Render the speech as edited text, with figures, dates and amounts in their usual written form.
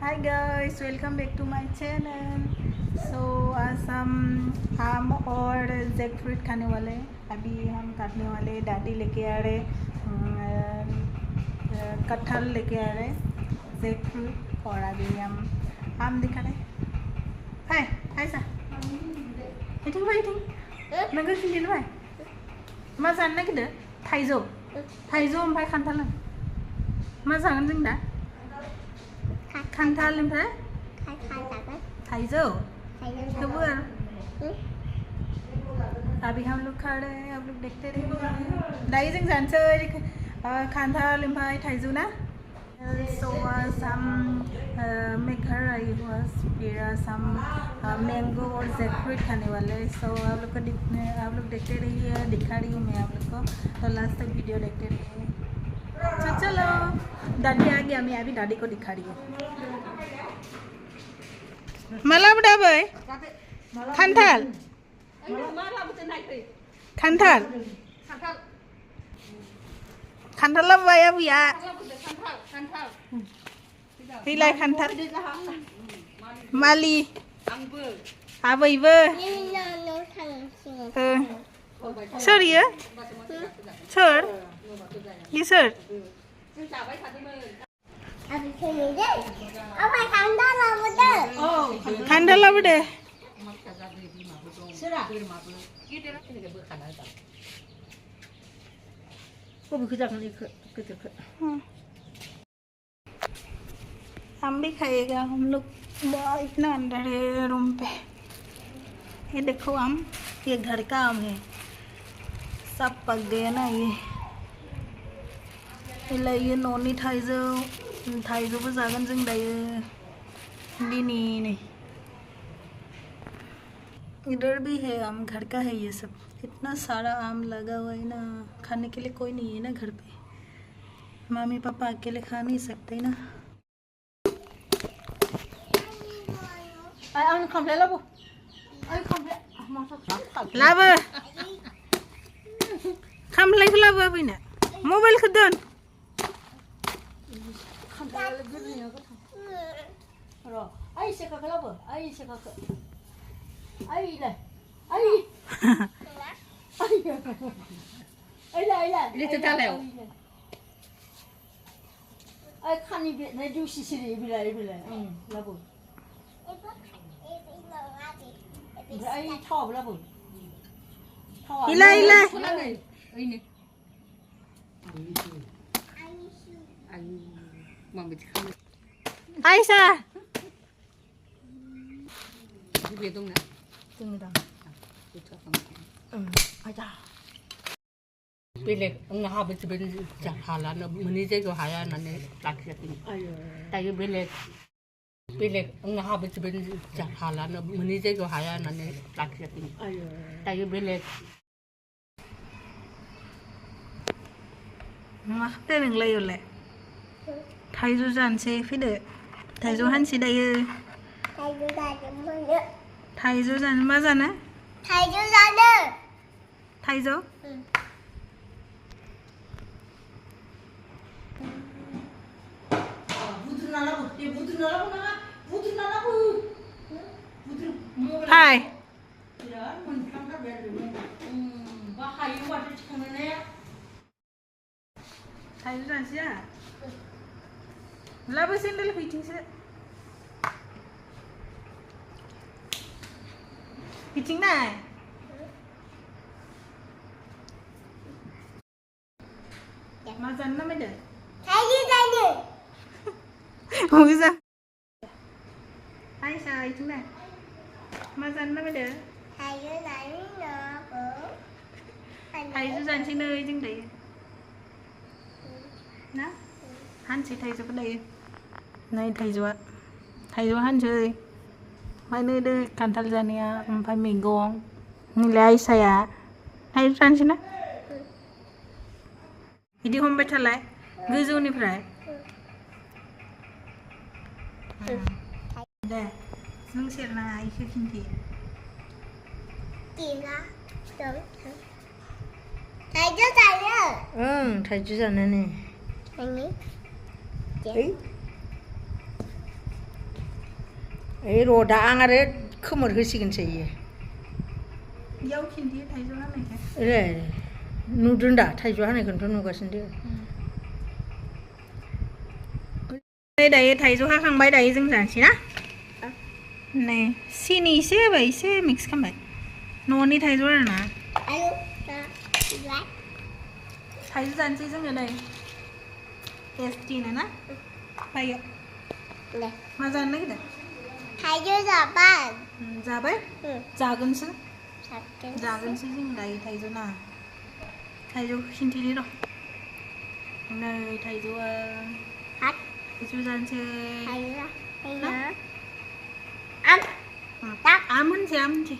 Hi guys, welcome back to my channel. So आज हम आम और जैकफ्रूट खाने वाले हैं। अभी हम काटने वाले, दादी लेके आ रहे, कटहल लेके आ रहे, जैकफ्रूट, और अभी हम आम दिखा रहे। हाय हाय सा इथिं फै इथिं नोंखौ खिन्थिनो फै मा जानो नागिरदो? थाइजौ ओमफ्राय खान्थाल मा जागोन जों दा? खान्थाल ओमफ्राय थाइजौ खौबो अभी हम लोग खा रहे हैं, आप लोग देखते रहिए। दाई जों जानोसै खान्थाल ओमफ्राय थाइजौ ना। So some मेघर was some mango और जैकफ्रूट खाने वाले। So आप लोग देखते रहिए, दिखा रही हूँ मैं आप लोग को, तो लास्ट तक वीडियो देखते रहिए। तो चलो, दादी आ गया, मैं अभी दादी को दिखा रही हूँ। माला बुदाबै खान्थाल खान्थाल खान्थाल लाबोबाय आबैया। फैलाय खान्थाल मालि आबैबो। सोर इयो? सोर? इ सोर? खान्थाल लाबोदो। हम भी खाएगा, हम लोग इतना अंदर है रूम पे। ये देखो आम, ये घर का आम है, सब पक गया ना ये न'नि थाइजौबो जागोन जों दायो दिनै। इधर भी है आम, घर का है ये सब। इतना सारा आम लगा हुआ है ना, खाने के लिए कोई नहीं है ना घर पे। मम्मी पापा अकेले खा नहीं सकते ना। लाबो खामलायखौ लाबो आबैनो, मबाइलखौ दोन। Aisyah. Pilih enggak habis sebenarnya jalan, meni saya haya nanti laki laki. Tapi pilih enggak habis sebenarnya jalan, meni saya haya nanti laki laki. Tapi pilih. माखौ नोंलाय उलाय? थाइजौ जानोसै फैदो, थाइजौ हानसै दायो। थाइजौ जानो मा जानो? थाइजौ हाय थाइजौ जानोसै आंहा। लाबो सेन्देल फैथिंसो, फैथिं नाय। मा जानो नामायदो? मोजां। आइसा इथिं नाय, मा जानो नामायदो? थाइजौ जानोसै नै जों दायो ना, हानसै थाइजौखौ दायो। नै थाइजौ हानसै, ओमफ्राय नै दो खान्थाल जानाया, ओमफ्राय मैगं नैलाय आइसाया। थाइजौ जानोसै ना? बिदि हमबाय थालाय गोजौनिफ्राय। दे नों सेरनाङा, इखौ खिन्थि। थाइजौ जानो नै। ए र' दा आं आरो खोमोर होसिगोनसो इयो इयाव खिन्थि थाइजौ हानायखौ ए नुदों दा थाइजौ हानायखौनोथ' नुगासिनो दं दायो थाइजौ हाखांबाय दायो जों जानोसै ना नै सिनि एसे होबाय एसे मिक्स खालामबाय न'नि थाइजौ आरोना थाइजौ जानोसै जोङो नै टेस्टिनो ना बायो मा जानो नागिरदों थाइजौ जाबाय जाबाय जागोनसो जों दायो थाइजौ ना थाइजौ खिन्थिनि र' नै थाइजौआ थाइजौ जानोसै थाइजौ आम होनसै